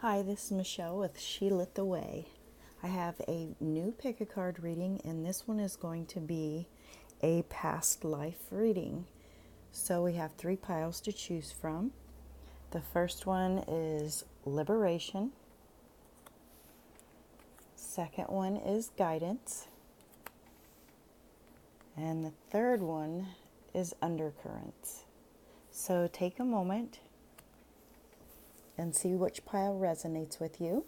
Hi, this is Michelle with She Lit the Way. I have a new pick a card reading, and this one is going to be a past life reading. So we have 3 piles to choose from. The first one is Liberation. Second one is Guidance. And the third one is Undercurrents. So take a moment and see which pile resonates with you.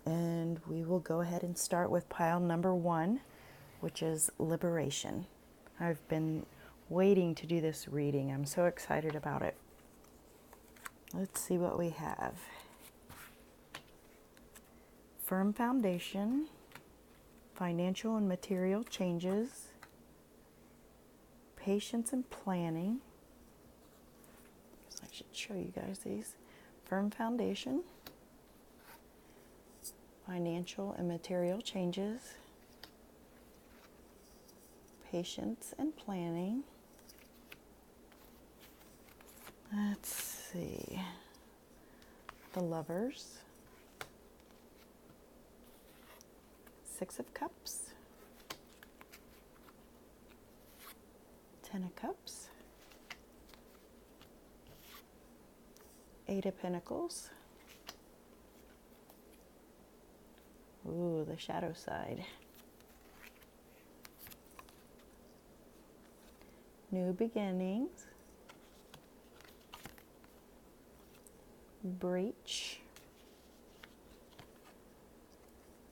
And we will go ahead and start with pile number 1, which is Liberation. I've been waiting to do this reading. I'm so excited about it. Let's see what we have. Firm foundation, financial and material changes, patience and planning. I should show you guys these. Firm foundation, financial and material changes, patience and planning. Let's see. The Lovers, 6 of Cups, 10 of Cups, 8 of Pentacles. Ooh, the shadow side. New beginnings. Breach.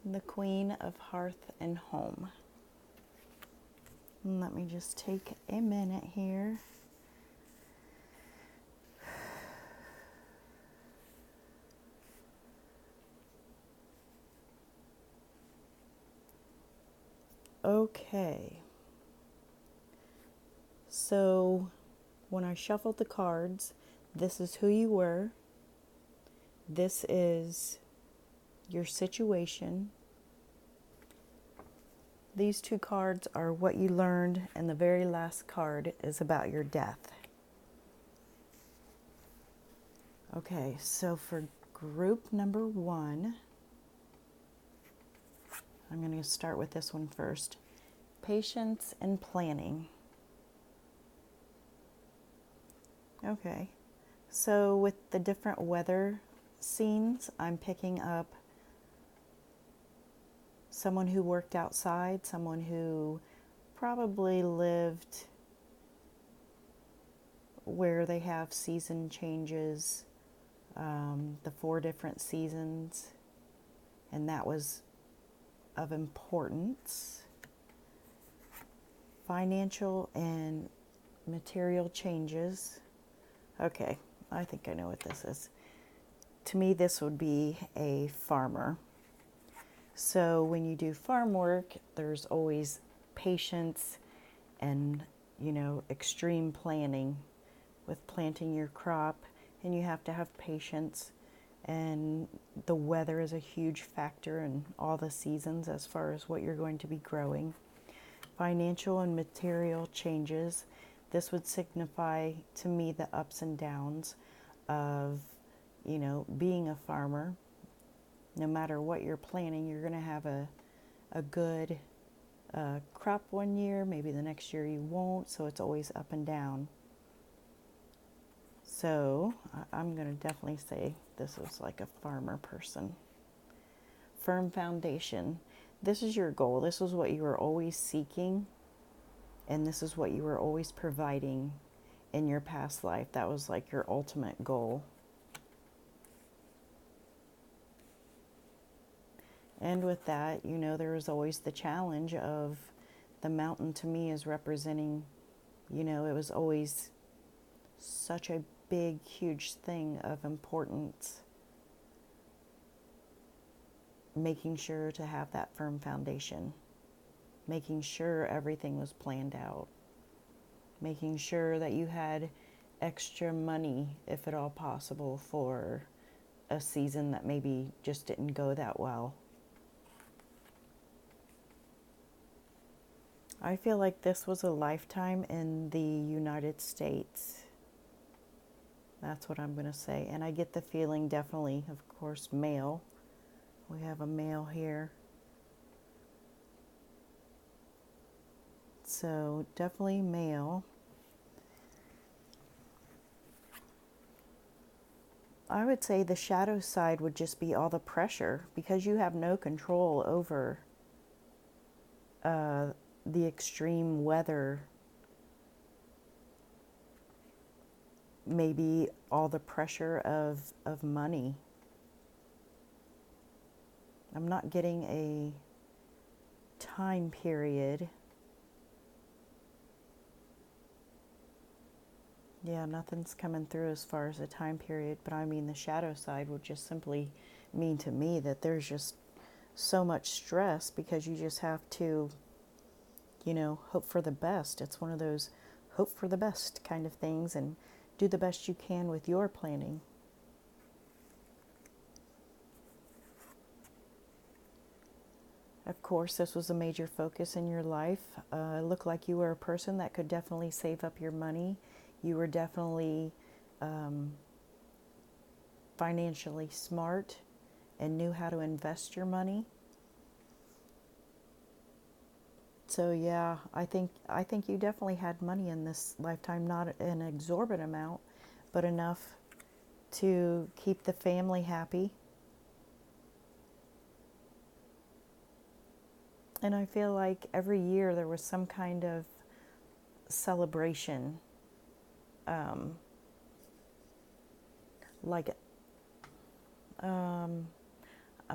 The Queen of Hearth and Home. And let me just take a minute here. Okay. So when I shuffled the cards, this is who you were. This is your situation. These 2 cards are what you learned, and the very last card is about your death. Okay, so for group number 1, I'm going to start with this one first. Patience and planning. Okay, so with the different weather scenes, I'm picking up someone who worked outside, someone who probably lived where they have season changes, the 4 different seasons, and that was of importance. Financial and material changes. Okay, I think I know what this is. To me, this would be a farmer. So when you do farm work, there's always patience and, extreme planning with planting your crop, and you have to have patience. And the weather is a huge factor in all the seasons as far as what you're going to be growing. Financial and material changes. This would signify to me the ups and downs of, being a farmer. No matter what you're planning, you're going to have a good crop one year. Maybe the next year you won't. So it's always up and down. So I'm going to definitely say this is like a farmer person. Firm foundation. This is your goal. This is what you were always seeking. And this is what you were always providing in your past life. That was like your ultimate goal. And with that, there is always the challenge of the mountain. To me is representing, it was always such a big, huge thing of importance. Making sure to have that firm foundation. Making sure everything was planned out. Making sure that you had extra money, if at all possible, for a season that maybe just didn't go that well. I feel like this was a lifetime in the United States. That's what I'm going to say. And I get the feeling definitely, of course, male. We have a male here. So definitely male. I would say the shadow side would just be all the pressure because you have no control over the extreme weather. Maybe all the pressure of money. I'm not getting a time period. Yeah, nothing's coming through as far as a time period, but I mean, the shadow side would just simply mean to me that there's just so much stress because you just have to, hope for the best. It's one of those hope for the best kind of things and do the best you can with your planning. Of course, this was a major focus in your life. It looked like you were a person that could definitely save up your money. You were definitely financially smart and knew how to invest your money. So yeah, I think you definitely had money in this lifetime, not an exorbitant amount, but enough to keep the family happy. And I feel like every year there was some kind of celebration, like I'm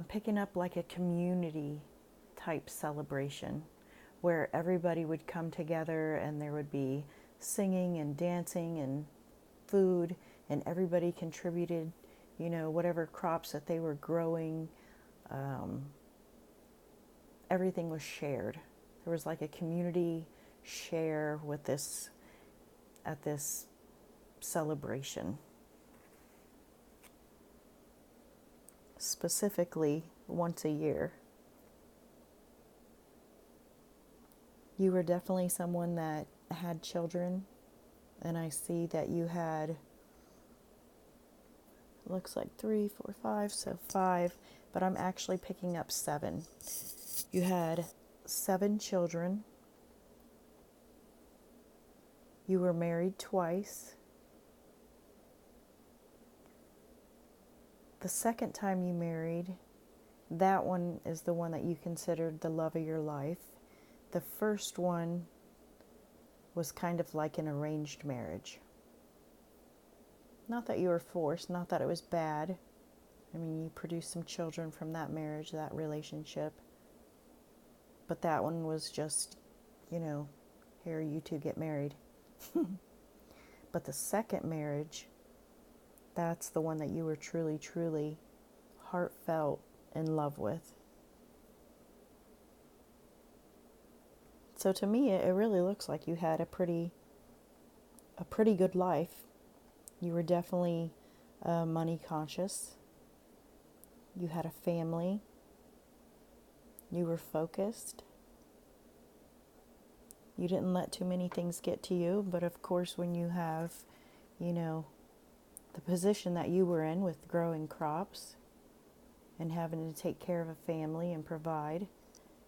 picking up like a community type celebration where everybody would come together and there would be singing and dancing and food, and everybody contributed, whatever crops that they were growing. Everything was shared. There was like a community share with this at this celebration. Specifically, once a year. You were definitely someone that had children, and I see that you had, looks like 3, 4, 5, so 5, but I'm actually picking up 7. You had 7 children. You were married twice. The second time you married, that one is the one that you considered the love of your life. The first one was kind of like an arranged marriage. Not that you were forced, not that it was bad. I mean, you produced some children from that marriage, that relationship. But that one was just, here, you two get married. But the second marriage, that's the one that you were truly, truly heartfelt in love with. So to me, it really looks like you had a pretty good life. You were definitely money conscious. You had a family. You were focused. You didn't let too many things get to you, but of course when you have, the position that you were in with growing crops and having to take care of a family and provide,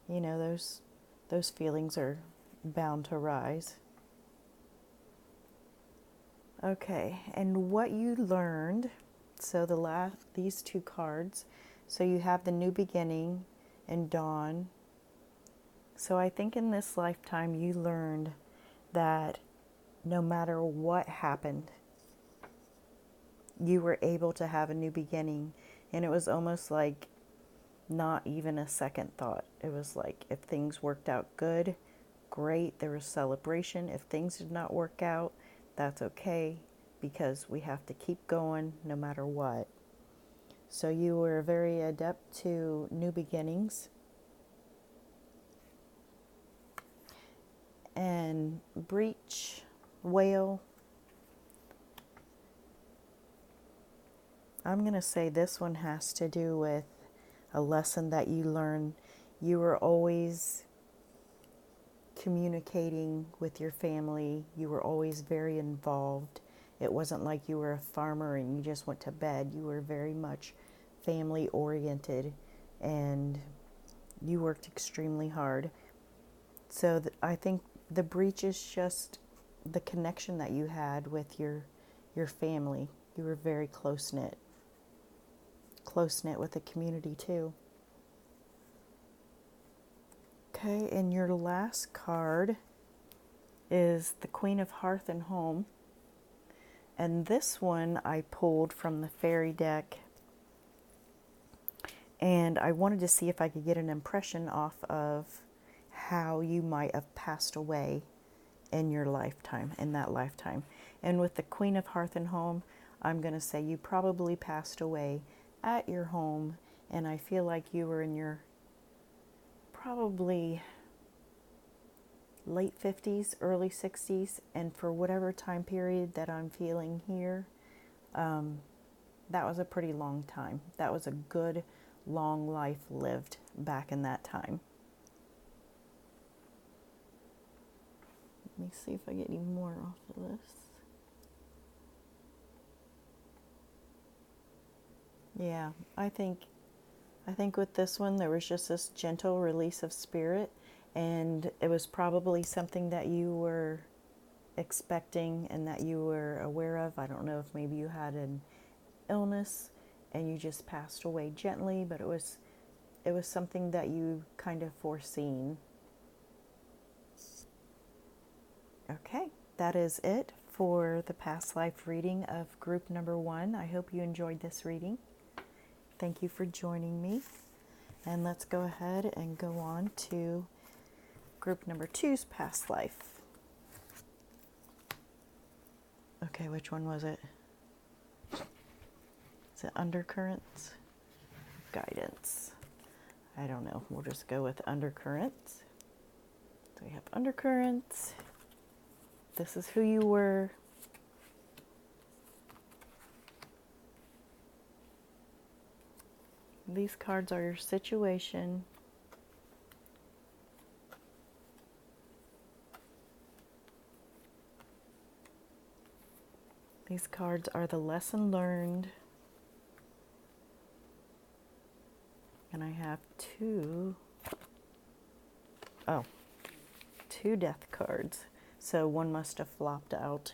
those feelings are bound to rise. Okay, and what you learned, so these 2 cards, so you have the new beginning and dawn. So I think in this lifetime you learned that no matter what happened, you were able to have a new beginning. And it was almost like not even a second thought. It was like if things worked out good, great, there was celebration. If things did not work out, that's okay because we have to keep going no matter what. So you were very adept to new beginnings. And breech, whale, I'm going to say this one has to do with a lesson that you learned. You were always communicating with your family. You were always very involved It wasn't like you were a farmer and you just went to bed. You were very much family oriented, and you worked extremely hard. So I think the breach is just the connection that you had with your family. You were very close knit with the community too. Okay, and your last card is the Queen of Hearth and Home. And this one I pulled from the fairy deck. And I wanted to see if I could get an impression off of how you might have passed away in your lifetime, in that lifetime. And with the Queen of Hearth and Home, I'm going to say you probably passed away at your home. And I feel like you were in your probably late 50s, early 60s, and for whatever time period that I'm feeling here, that was a pretty long time. That was a good, long life lived back in that time. Let me see if I get any more off of this. Yeah, I think with this one, there was just this gentle release of spirit, and it was probably something that you were expecting and that you were aware of. I don't know if maybe you had an illness and you just passed away gently, but it was something that you kind of foreseen. Okay, that is it for the past life reading of group number 1. I hope you enjoyed this reading. Thank you for joining me. And let's go ahead and go on to group number 2's past life. Okay, which one was it? Is it undercurrents? Guidance. I don't know. We'll just go with undercurrents. So we have undercurrents. This is who you were. These cards are your situation. These cards are the lesson learned. And I have two death cards. So one must have flopped out,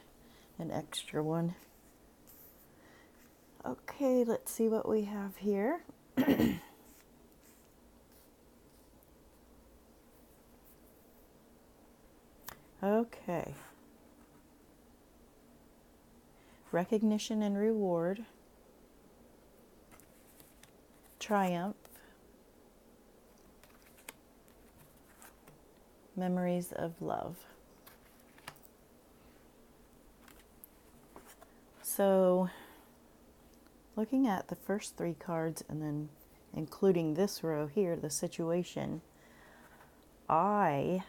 an extra one. Okay, let's see what we have here. Okay. Recognition and reward. Triumph. Memories of love. So, looking at the first 3 cards and then including this row here, the situation, I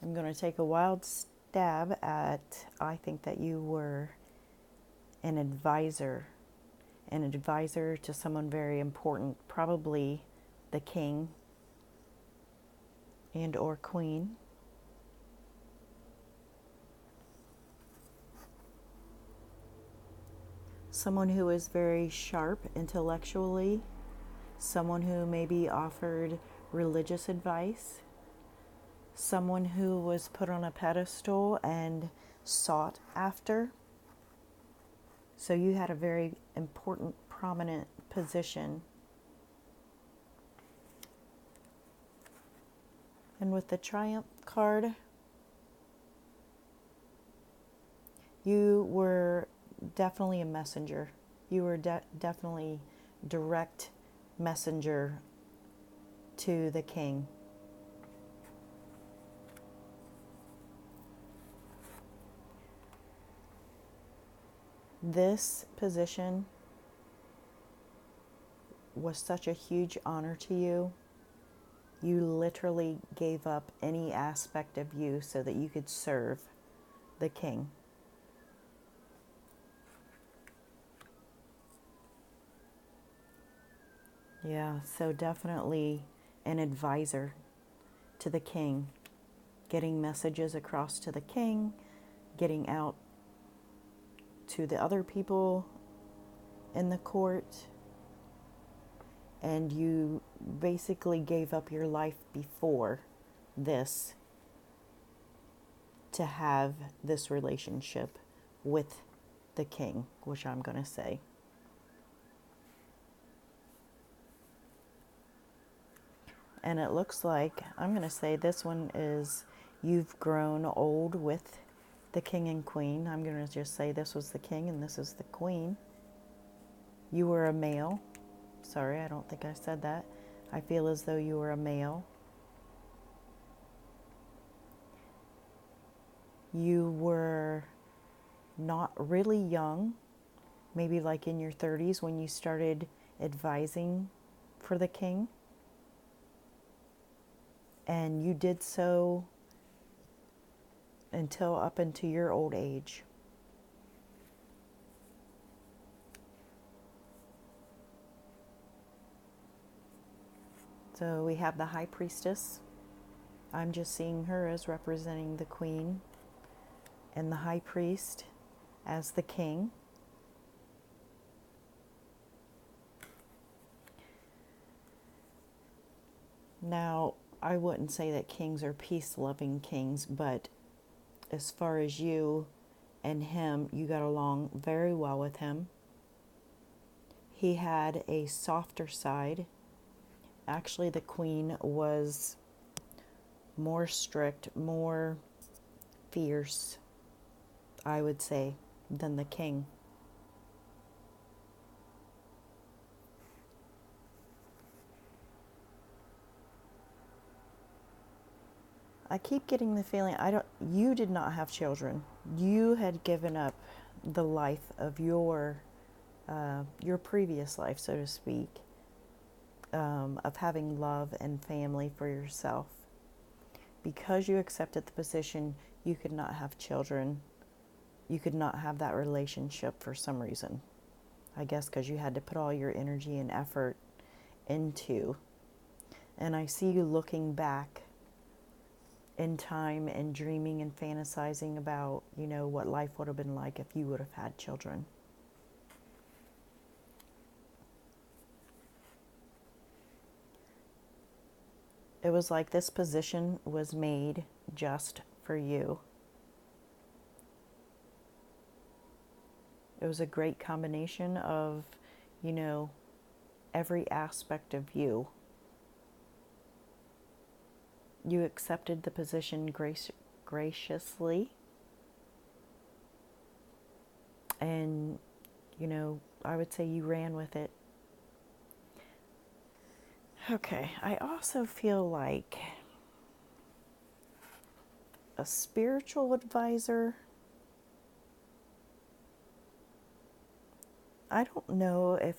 am going to take a wild stab at, I think that you were an advisor to someone very important, probably the king and or queen. Someone who is very sharp intellectually, someone who maybe offered religious advice, someone who was put on a pedestal and sought after. So you had a very important, prominent position. And with the Triumph card, you were definitely a messenger. You were definitely direct messenger to the king. This position was such a huge honor to you. You literally gave up any aspect of you so that you could serve the king. Yeah, so definitely an advisor to the king, getting messages across to the king, getting out to the other people in the court, and you basically gave up your life before this to have this relationship with the king, which I'm going to say. And it looks like, I'm going to say this one is, you've grown old with the king and queen. I'm going to just say this was the king and this is the queen. You were a male. Sorry, I don't think I said that. I feel as though you were a male. You were not really young, maybe like in your 30s when you started advising for the king. And you did so until up into your old age. So we have the high priestess. I'm just seeing her as representing the queen, and the high priest as the king. Now, I wouldn't say that kings are peace-loving kings, but as far as you and him, you got along very well with him. He had a softer side. Actually, the queen was more strict, more fierce, I would say, than the king. I keep getting the feeling you did not have children. You had given up the life of your previous life, so to speak, of having love and family for yourself. Because you accepted the position, you could not have children. You could not have that relationship for some reason. I guess because you had to put all your energy and effort into. And I see you looking back in time and dreaming and fantasizing about, what life would have been like if you would have had children. It was like this position was made just for you. It was a great combination of, every aspect of you. You accepted the position graciously. And, I would say you ran with it. Okay, I also feel like a spiritual advisor. I don't know if,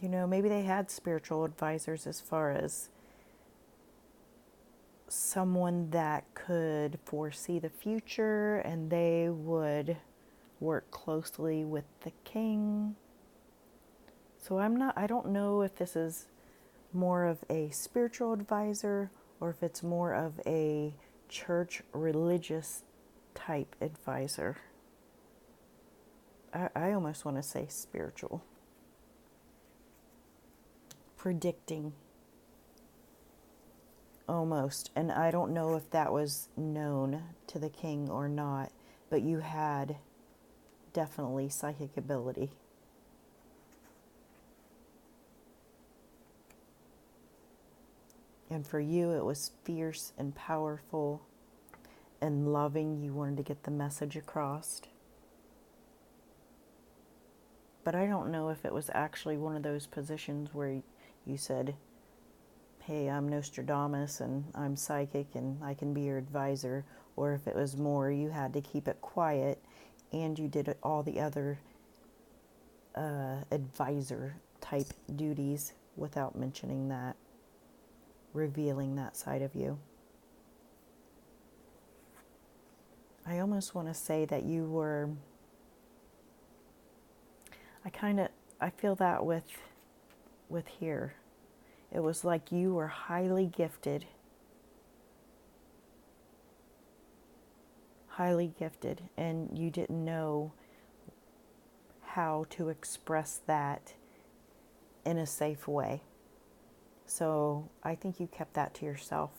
maybe they had spiritual advisors as far as someone that could foresee the future, and they would work closely with the king. So I don't know if this is more of a spiritual advisor or if it's more of a church religious type advisor. I almost want to say spiritual. Predicting. Almost. And I don't know if that was known to the king or not, but you had definitely psychic ability. And for you, it was fierce and powerful and loving. You wanted to get the message across. But I don't know if it was actually one of those positions where you said, hey, I'm Nostradamus and I'm psychic and I can be your advisor, or if it was more you had to keep it quiet and you did all the other advisor type duties without mentioning that, revealing that side of you. I almost want to say that you were, I feel that with here. It was like you were highly gifted, highly gifted, and you didn't know how to express that in a safe way. So I think you kept that to yourself.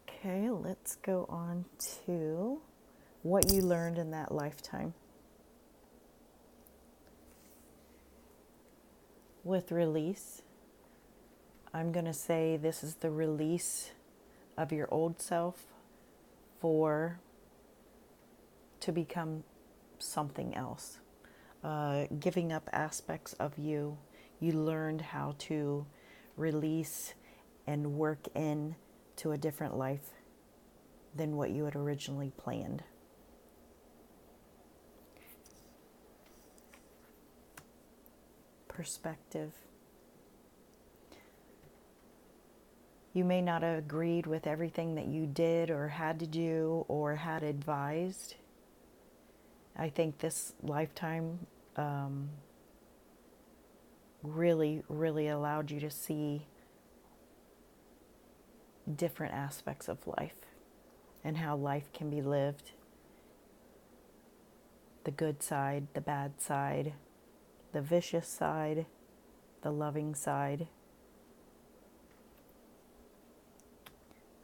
Okay, let's go on to what you learned in that lifetime. With release, I'm going to say this is the release of your old self to become something else. Giving up aspects of you. You learned how to release and work in to a different life than what you had originally planned. Perspective. You may not have agreed with everything that you did or had to do or had advised. I think this lifetime really, really allowed you to see different aspects of life and how life can be lived. The good side, the bad side, the vicious side, the loving side.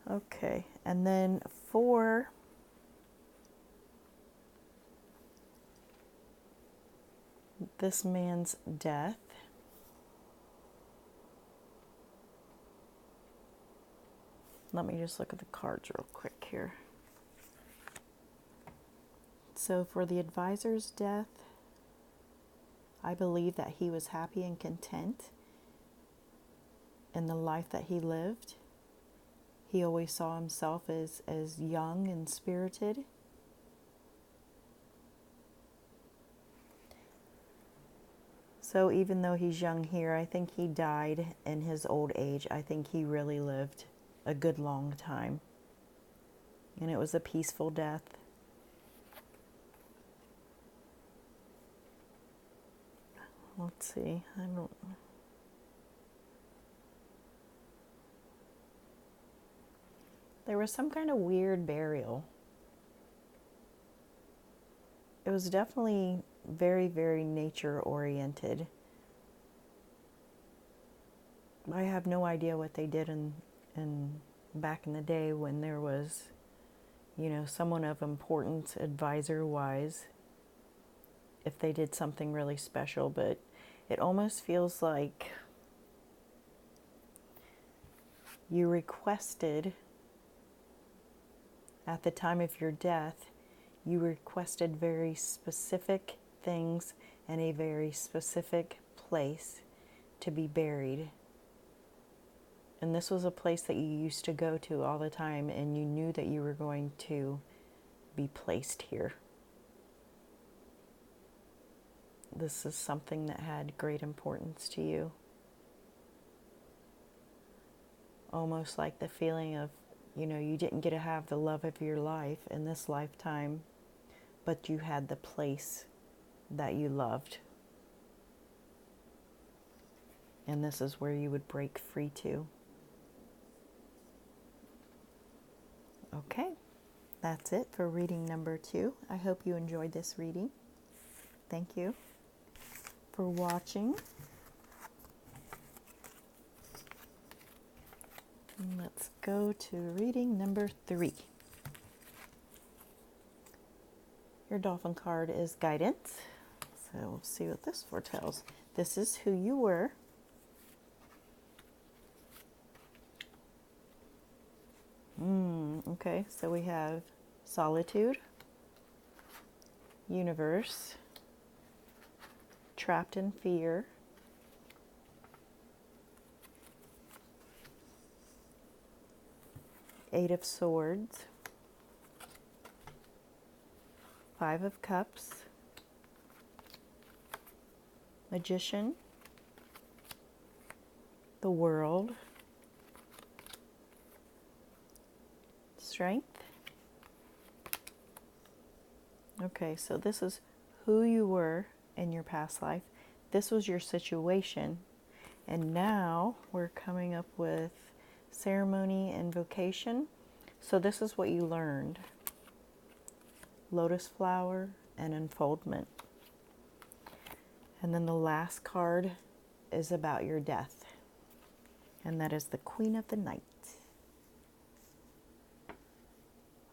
Okay, and then for this man's death, let me just look at the cards real quick here. So for the advisor's death, I believe that he was happy and content in the life that he lived. He always saw himself as young and spirited. So even though he's young here, I think he died in his old age. I think he really lived a good long time. And it was a peaceful death. Let's see. There was some kind of weird burial. It was definitely very, very nature oriented. I have no idea what they did in back in the day when there was, someone of importance advisor wise, if they did something really special, but it almost feels like you requested at the time of your death, you requested very specific things in a very specific place to be buried. And this was a place that you used to go to all the time, and you knew that you were going to be placed here. This is something that had great importance to you. Almost like the feeling of, you didn't get to have the love of your life in this lifetime, but you had the place that you loved. And this is where you would break free to. Okay, that's it for reading number 2. I hope you enjoyed this reading. Thank you for watching. Let's go to reading number 3. Your dolphin card is guidance. So we'll see what this foretells. This is who you were. Okay, so we have solitude, universe, trapped in fear, Eight of Swords, Five of Cups, Magician, the World, Strength. Okay, so this is who you were in your past life. This was your situation. And now we're coming up with ceremony and vocation. So this is what you learned. Lotus flower and unfoldment. And then the last card is about your death. And that is the Queen of the Night.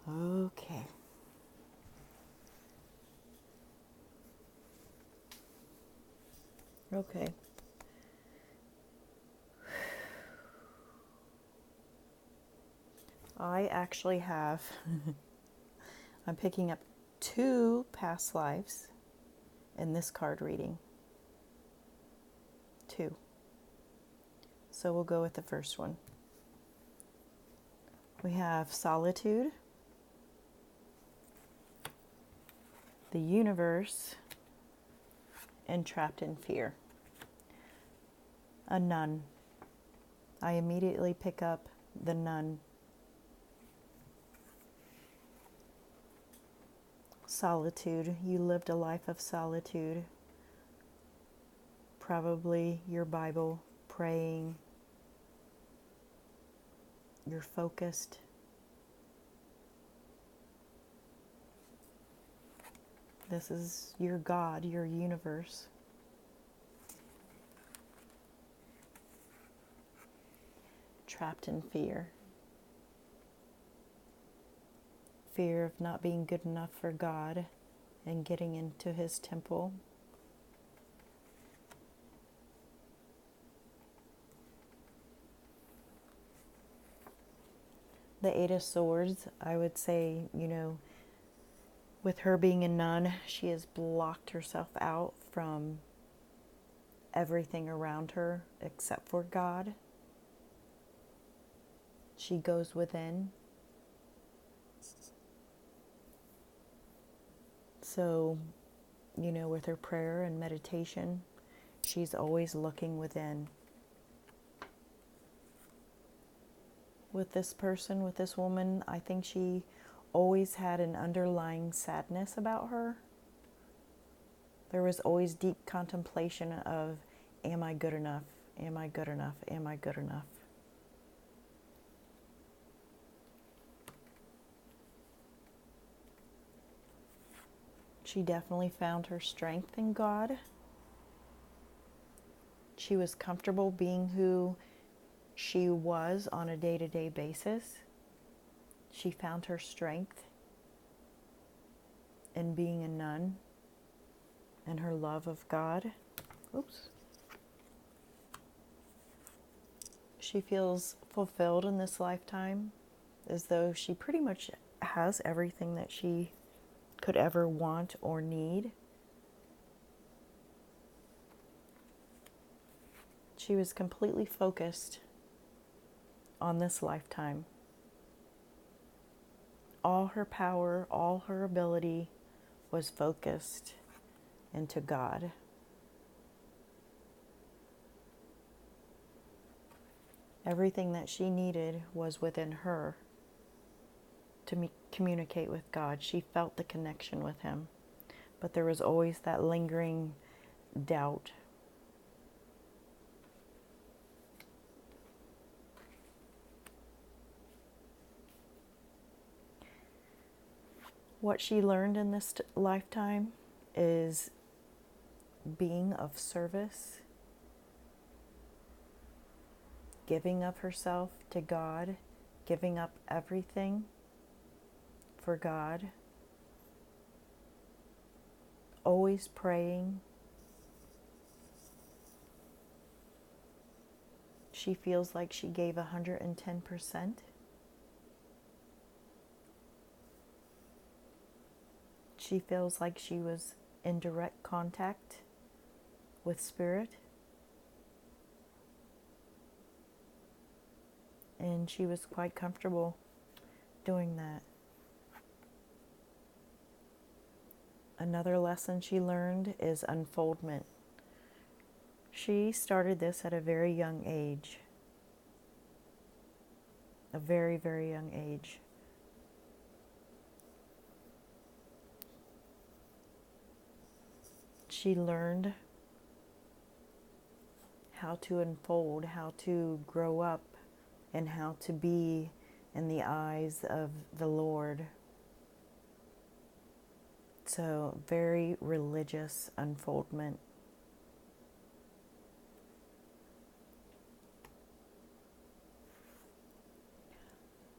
Okay. Okay. I actually have, I'm picking up 2 past lives in this card reading. 2. So we'll go with the first one. We have solitude, the universe, and trapped in fear. A nun. I immediately pick up the nun. Solitude. You lived a life of solitude. Probably your Bible, praying. You're focused. This is your God, your universe. Trapped in fear. Fear of not being good enough for God and getting into His temple. The Eight of Swords, I would say, with her being a nun, she has blocked herself out from everything around her except for God. She goes within. So, with her prayer and meditation, she's always looking within. With this person, with this woman, I think she always had an underlying sadness about her. There was always deep contemplation of, am I good enough? Am I good enough? Am I good enough? She definitely found her strength in God. She was comfortable being who she was on a day-to-day basis. She found her strength in being a nun and her love of God. Oops. She feels fulfilled in this lifetime, as though she pretty much has everything that she could ever want or need. She was completely focused on this lifetime. All her power, all her ability was focused into God. Everything that she needed was within her to communicate with God. She felt the connection with Him, but there was always that lingering doubt. What she learned in this lifetime is being of service, giving of herself to God, giving up everything for God, always praying. She feels like she gave 110%. She feels like she was in direct contact with Spirit. And she was quite comfortable doing that. Another lesson she learned is unfoldment. She started this at a very young age. A very, very young age. She learned how to unfold, how to grow up and how to be in the eyes of the Lord. So, very religious unfoldment.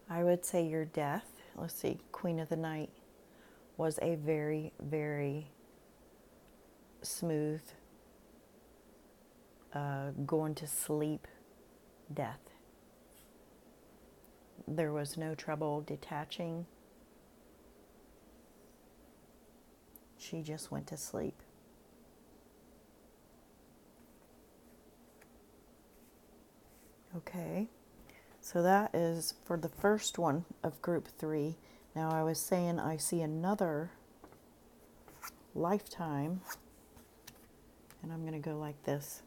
I would say your death, let's see, Queen of the Night, was a very, very smooth, going to sleep death. There was no trouble detaching. She just went to sleep. Okay, so that is for the first one of group 3. Now I was saying I see another lifetime, and I'm going to go like this.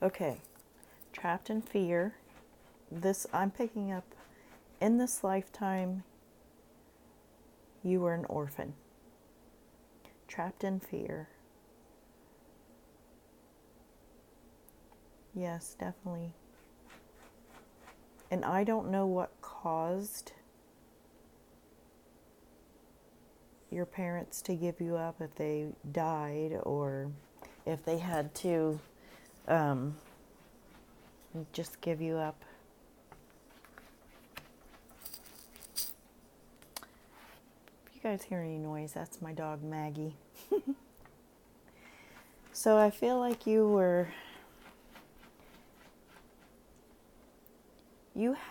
Okay, trapped in fear. This I'm picking up in this lifetime. You were an orphan, trapped in fear. Yes, definitely. And I don't know what caused your parents to give you up, if they died or if they had to just give you up. If you guys hear any noise, that's my dog Maggie. So I feel like you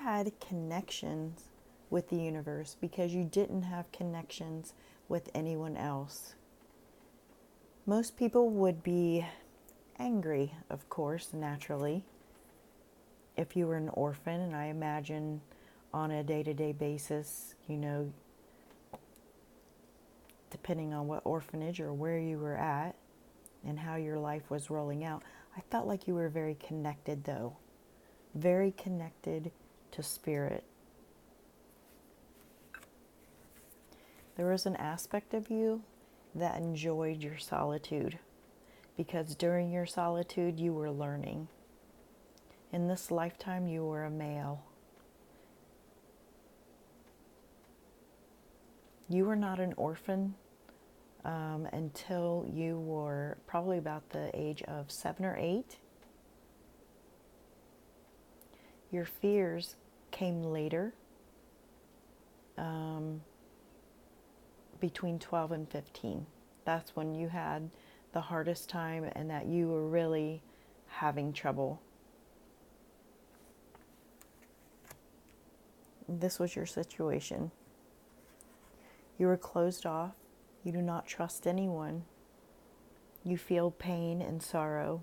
had connections with the universe because you didn't have connections with anyone else. Most people would be angry, of course, naturally, if you were an orphan, and I imagine on a day-to-day basis, depending on what orphanage or where you were at and how your life was rolling out, I felt like you were very connected, though. Very connected to spirit. There was an aspect of you that enjoyed your solitude, because during your solitude you were learning. In this lifetime you were a male. You were not an orphan until you were probably about the age of 7 or 8. Your fears came later, between 12 and 15. That's when you had the hardest time and that you were really having trouble. This was your situation. You were closed off. You do not trust anyone. You feel pain and sorrow.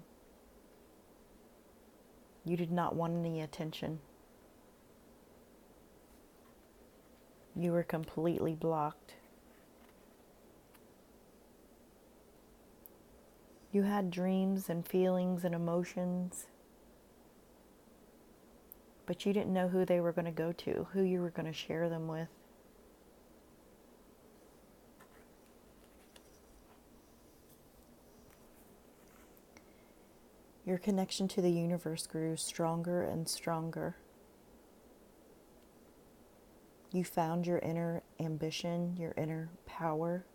You did not want any attention. You were completely blocked. You had dreams and feelings and emotions, but you didn't know who they were going to go to, who you were going to share them with. Your connection to the universe grew stronger and stronger. You found your inner ambition, your inner power.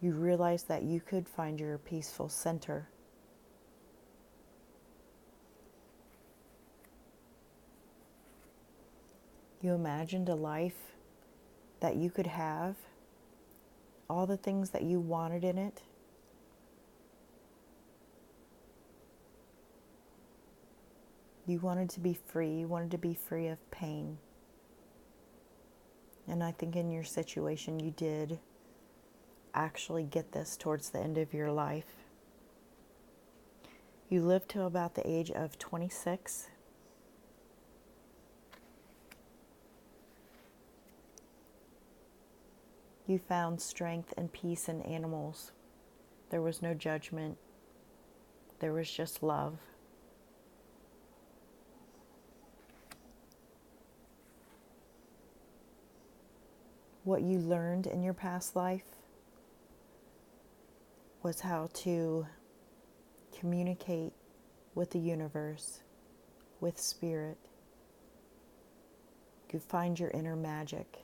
You realized that you could find your peaceful center. You imagined a life that you could have, all the things that you wanted in it. You wanted to be free. You wanted to be free of pain. And I think in your situation you did actually get this towards the end of your life. You lived till about the age of 26. You found strength and peace in animals. There was no judgment. There was just love. What you learned in your past life was how to communicate with the universe, with spirit. You find your inner magic.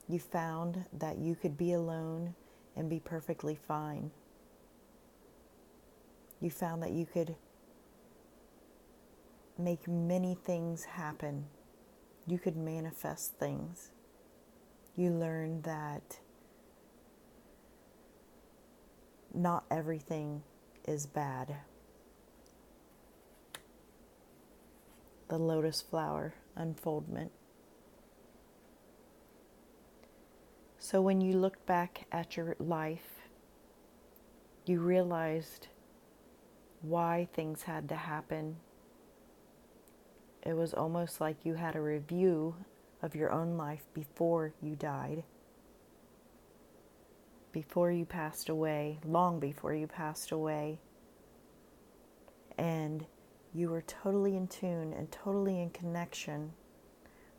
You found that you could be alone and be perfectly fine. You found that you could make many things happen. You could manifest things. You learned that not everything is bad. The lotus flower unfoldment. So when you looked back at your life, you realized why things had to happen. It was almost like you had a review of your own life before you died, before you passed away, long before you passed away. And you were totally in tune and totally in connection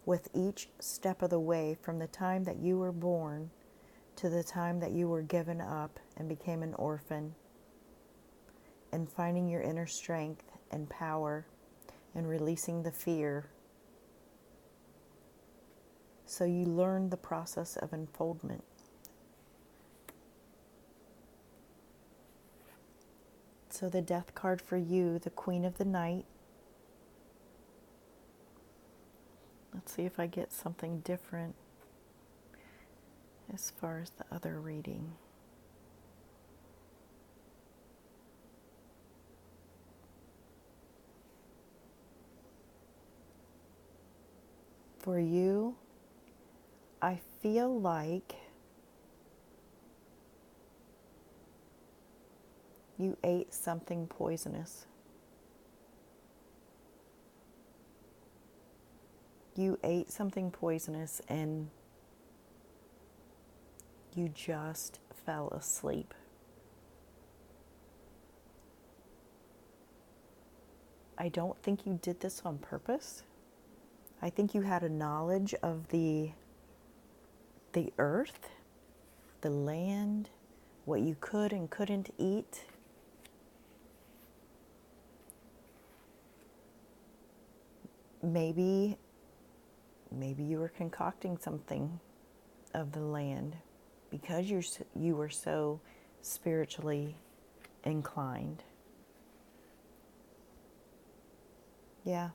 with each step of the way, from the time that you were born to the time that you were given up and became an orphan, and finding your inner strength and power and releasing the fear. So you learned the process of unfoldment. So the death card for you, the Queen of the Night. Let's see if I get something different as far as the other reading. For you, I feel like you ate something poisonous. You ate something poisonous and you just fell asleep. I don't think you did this on purpose. I think you had a knowledge of the earth, the land, what you could and couldn't eat. Maybe you were concocting something of the land because you were so spiritually inclined. Yeah,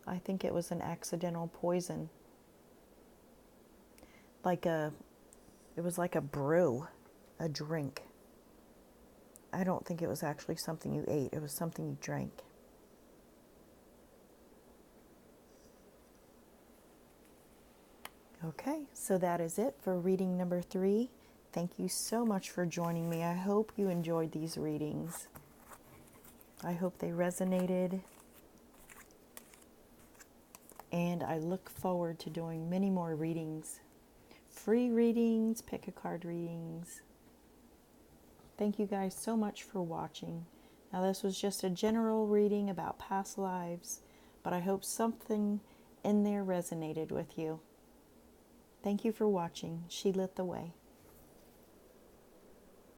I think it was an accidental poison. It was like a brew, a drink. I don't think it was actually something you ate. It was something you drank. Okay, so that is it for reading number 3. Thank you so much for joining me. I hope you enjoyed these readings. I hope they resonated. And I look forward to doing many more readings. Free readings, pick a card readings. Thank you guys so much for watching. Now this was just a general reading about past lives, but I hope something in there resonated with you. Thank you for watching. She lit the way.